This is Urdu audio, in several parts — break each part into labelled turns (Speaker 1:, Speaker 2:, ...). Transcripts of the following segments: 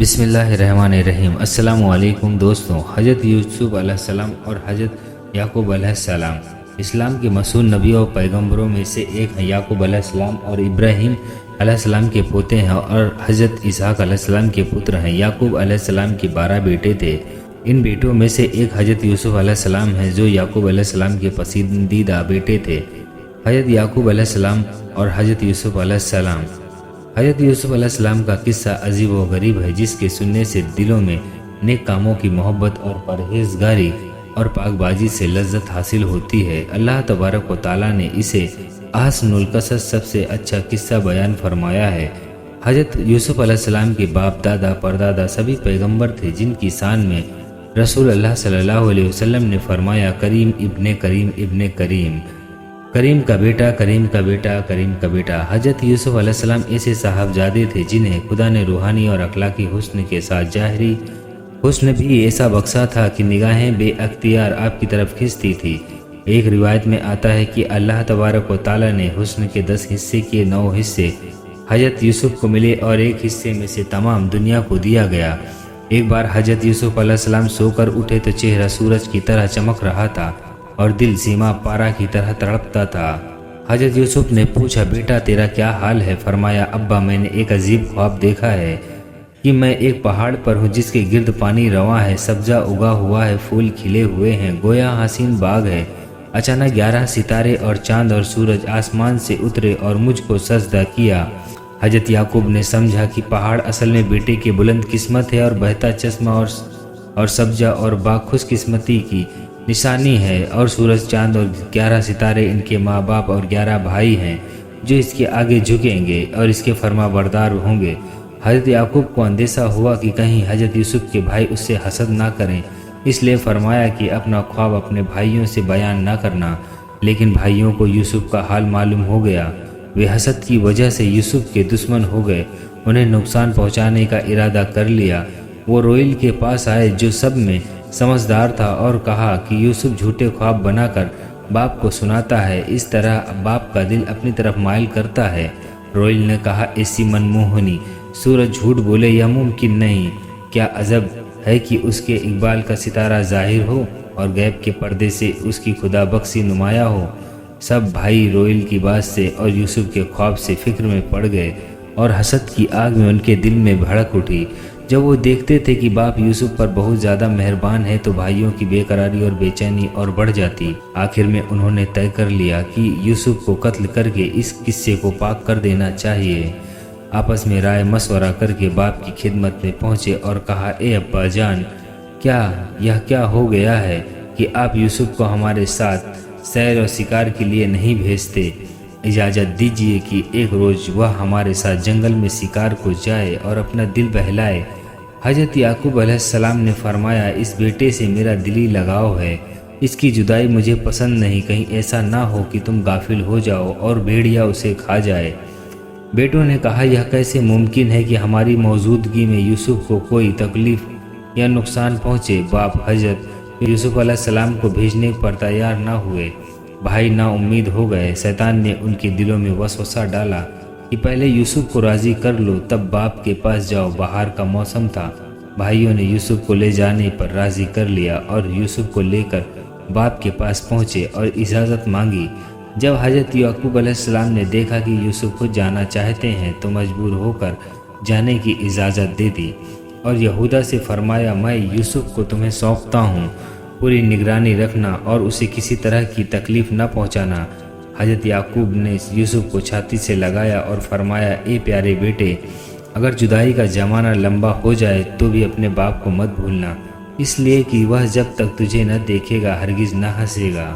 Speaker 1: بسم اللہ الرحمن الرحیم۔ السلام علیکم دوستوں، حضرت یوسف علیہ السلام اور حضرت یعقوب علیہ السلام اسلام کے مشہور نبیوں اور پیغمبروں میں سے ایک ہیں۔ یعقوب علیہ السلام اور ابراہیم علیہ السلام کے پوتے ہیں اور حضرت اسحاق علیہ السلام کے پتر ہیں۔ یعقوب علیہ السلام کے 12 بیٹے تھے۔ ان بیٹوں میں سے ایک حضرت یوسف علیہ السلام ہیں جو یعقوب علیہ السلام کے پسندیدہ بیٹے تھے۔ حضرت یعقوب علیہ السلام اور حضرت یوسف علیہ السلام۔ حضرت یوسف علیہ السلام کا قصہ عجیب و غریب ہے، جس کے سننے سے دلوں میں نیک کاموں کی محبت اور پرہیزگاری اور پاک بازی سے لذت حاصل ہوتی ہے۔ اللہ تبارک و تعالیٰ نے اسے احسن القصص سب سے اچھا قصہ بیان فرمایا ہے۔ حضرت یوسف علیہ السلام کے باپ دادا پردادا سبھی پیغمبر تھے، جن کی شان میں رسول اللہ صلی اللہ علیہ وسلم نے فرمایا، کریم ابن کریم ابن کریم، کریم کا بیٹا، کریم کا بیٹا، کریم کا بیٹا۔ حضرت یوسف علیہ السلام ایسے صاحبزادے تھے جنہیں خدا نے روحانی اور اخلاقی حسن کے ساتھ ظاہری حسن بھی ایسا بخشا تھا کہ نگاہیں بے اختیار آپ کی طرف کھنچتی تھی۔ ایک روایت میں آتا ہے کہ اللہ تبارک و تعالیٰ نے حسن کے 10 حصے کے 9 حصے حضرت یوسف کو ملے اور ایک حصے میں سے تمام دنیا کو دیا گیا۔ ایک بار حضرت یوسف علیہ السلام سو کر اٹھے تو چہرہ سورج کی طرح چمک رہا تھا اور دل سیما پارا کی طرح تڑپتا تھا۔ حضرت یوسف نے پوچھا، بیٹا تیرا کیا حال ہے؟ فرمایا، ابا میں نے ایک عجیب خواب دیکھا ہے کہ میں ایک پہاڑ پر ہوں جس کے گرد پانی رواں ہے، سبزہ اگا ہوا ہے، پھول کھلے ہوئے ہیں، گویا حسین باغ ہے۔ اچانک 11 ستارے اور چاند اور سورج آسمان سے اترے اور مجھ کو سجدہ کیا۔ حضرت یعقوب نے سمجھا کہ پہاڑ اصل میں بیٹے کی بلند قسمت ہے اور بہتا چشمہ اور سبزہ اور باغ خوش قسمتی کی نشانی ہے، اور سورج چاند اور 11 ستارے ان کے ماں باپ اور 11 بھائی ہیں جو اس کے آگے جھکیں گے اور اس کے فرما بردار ہوں گے۔ حضرت یعقوب کو اندیشہ ہوا کہ کہیں حضرت یوسف کے بھائی اس سے حسد نہ کریں، اس لیے فرمایا کہ اپنا خواب اپنے بھائیوں سے بیان نہ کرنا۔ لیکن بھائیوں کو یوسف کا حال معلوم ہو گیا۔ وہ حسد کی وجہ سے یوسف کے دشمن ہو گئے، انہیں نقصان پہنچانے کا ارادہ کر لیا۔ وہ روئیل کے پاس آئے جو سب میں سمجھدار تھا اور کہا کہ یوسف جھوٹے خواب بنا کر باپ کو سناتا ہے، اس طرح باپ کا دل اپنی طرف مائل کرتا ہے۔ روئیل نے کہا، ایسی منموہنی سورج جھوٹ بولے یہ ممکن نہیں۔ کیا عجب ہے کہ اس کے اقبال کا ستارہ ظاہر ہو اور غیب کے پردے سے اس کی خدا بخشی نمایاں ہو۔ سب بھائی روئیل کی بات سے اور یوسف کے خواب سے فکر میں پڑ گئے اور حسد کی آگ میں ان کے دل میں بھڑک اٹھی۔ جب وہ دیکھتے تھے کہ باپ یوسف پر بہت زیادہ مہربان ہے تو بھائیوں کی بے قراری اور بے چینی اور بڑھ جاتی۔ آخر میں انہوں نے طے کر لیا کہ یوسف کو قتل کر کے اس قصے کو پاک کر دینا چاہیے۔ آپس میں رائے مشورہ کر کے باپ کی خدمت میں پہنچے اور کہا، اے ابا جان، کیا ہو گیا ہے کہ آپ یوسف کو ہمارے ساتھ سیر اور شکار کے لیے نہیں بھیجتے؟ اجازت دیجیے کہ ایک روز وہ ہمارے ساتھ جنگل میں شکار کو جائے اور اپنا دل بہلائے۔ حضرت یعقوب علیہ السلام نے فرمایا، اس بیٹے سے میرا دلی لگاؤ ہے، اس کی جدائی مجھے پسند نہیں، کہیں ایسا نہ ہو کہ تم غافل ہو جاؤ اور بھیڑیا اسے کھا جائے۔ بیٹوں نے کہا، یہ کیسے ممکن ہے کہ ہماری موجودگی میں یوسف کو کوئی تکلیف یا نقصان پہنچے؟ باپ حضرت یوسف علیہ السلام کو بھیجنے پر تیار نہ ہوئے۔ بھائی نا امید ہو گئے۔ شیطان نے ان کے دلوں میں وسوسہ ڈالا کہ پہلے یوسف کو راضی کر لو تب باپ کے پاس جاؤ۔ بہار کا موسم تھا۔ بھائیوں نے یوسف کو لے جانے پر راضی کر لیا اور یوسف کو لے کر باپ کے پاس پہنچے اور اجازت مانگی۔ جب حضرت یعقوب علیہ السلام نے دیکھا کہ یوسف خود جانا چاہتے ہیں تو مجبور ہو کر جانے کی اجازت دے دی اور یہودا سے فرمایا، میں یوسف کو تمہیں سونپتا ہوں، پوری نگرانی رکھنا اور اسے کسی طرح کی تکلیف نہ پہنچانا۔ حضرت یعقوب نے یوسف کو چھاتی سے لگایا اور فرمایا، اے پیارے بیٹے، اگر جدائی کا زمانہ لمبا ہو جائے تو بھی اپنے باپ کو مت بھولنا، اس لیے کہ وہ جب تک تجھے نہ دیکھے گا ہرگز نہ ہنسے گا۔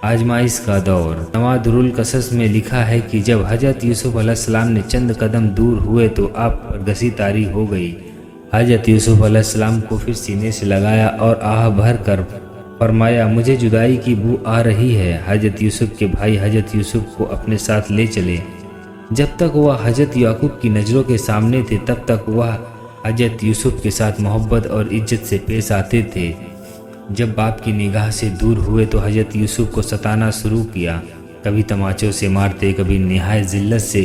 Speaker 1: آزمائش کا دور۔ نوادر القصص میں لکھا ہے کہ جب حضرت یوسف علیہ السلام نے چند قدم دور ہوئے تو آپ پر گسی طاری ہو گئی۔ حضرت یوسف علیہ السلام کو پھر سینے سے لگایا اور آہ بھر کر فرمایا، مجھے جدائی کی بو آ رہی ہے۔ حضرت یوسف کے بھائی حضرت یوسف کو اپنے ساتھ لے چلے۔ جب تک وہ حضرت یعقوب کی نظروں کے سامنے تھے تب تک وہ حضرت یوسف کے ساتھ محبت اور عزت سے پیش آتے تھے۔ جب باپ کی نگاہ سے دور ہوئے تو حضرت یوسف کو ستانا شروع کیا، کبھی تماچوں سے مارتے، کبھی نہایت ذلت سے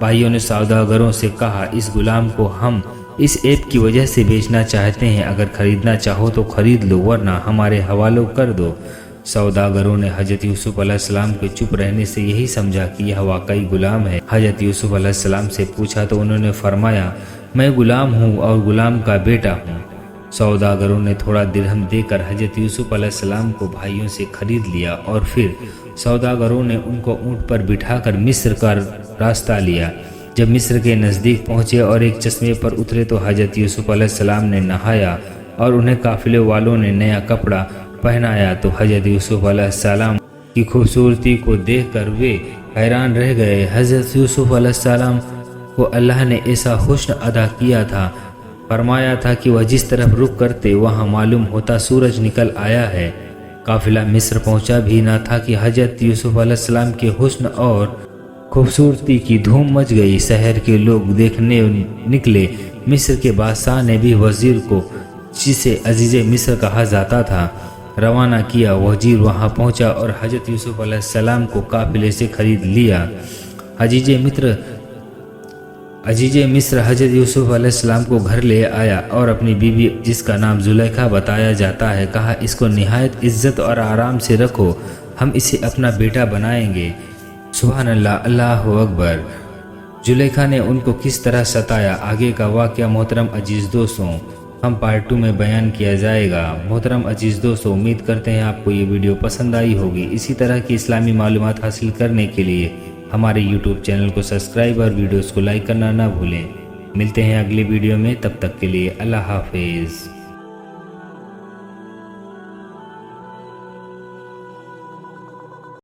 Speaker 1: بھائیوں نے سوداگروں سے کہا، اس غلام کو ہم اس ایپ کی وجہ سے بیچنا چاہتے ہیں، اگر خریدنا چاہو تو خرید لو ورنہ ہمارے حوالے کر دو۔ سوداگروں نے حضرت یوسف علیہ السلام کے چپ رہنے سے یہی سمجھا کہ یہ واقعی غلام ہے۔ حضرت یوسف علیہ السلام سے پوچھا تو انہوں نے فرمایا، میں غلام ہوں اور غلام کا بیٹا ہوں۔ سوداگروں نے تھوڑا درہم دے کر حضرت یوسف علیہ السلام کو بھائیوں سے خرید لیا اور پھر سوداگروں نے ان کو اونٹ پر بٹھا کر مصر کا راستہ لیا۔ جب مصر کے نزدیک پہنچے اور ایک چشمے پر اترے تو حضرت یوسف علیہ السلام نے نہایا اور انہیں قافلے والوں نے نیا کپڑا پہنایا تو حضرت یوسف علیہ السلام کی خوبصورتی کو دیکھ کر وہ حیران رہ گئے۔ حضرت یوسف علیہ السلام کو اللہ نے ایسا حسن عطا کیا تھا، فرمایا تھا کہ وہ جس طرف رخ کرتے وہاں معلوم ہوتا سورج نکل آیا ہے۔ قافلہ مصر پہنچا بھی نہ تھا کہ حضرت یوسف علیہ السلام کے حسن اور خوبصورتی کی دھوم مچ گئی۔ شہر کے لوگ دیکھنے نکلے۔ مصر کے بادشاہ نے بھی وزیر کو، جسے عزیز مصر کہا جاتا تھا، روانہ کیا۔ وزیر وہاں پہنچا اور حضرت یوسف علیہ السلام کو قافلے سے خرید لیا۔ عزیز مصر حضرت یوسف علیہ السلام کو گھر لے آیا اور اپنی بیوی جس کا نام زلیخا بتایا جاتا ہے کہا، اس کو نہایت عزت اور آرام سے رکھو، ہم اسے اپنا بیٹا بنائیں گے۔ سبحان اللہ، اللہ اکبر۔ زلیخا نے ان کو کس طرح ستایا، آگے کا واقعہ محترم عزیز دوستوں ہم پارٹ 2 میں بیان کیا جائے گا۔ محترم عزیز دوستوں، امید کرتے ہیں آپ کو یہ ویڈیو پسند آئی ہوگی۔ اسی طرح کی اسلامی معلومات حاصل کرنے کے لیے ہمارے YouTube چینل کو سبسکرائب اور ویڈیوز کو لائک کرنا نہ بھولیں۔ ملتے ہیں اگلی ویڈیو میں، تب تک کے لیے اللہ حافظ۔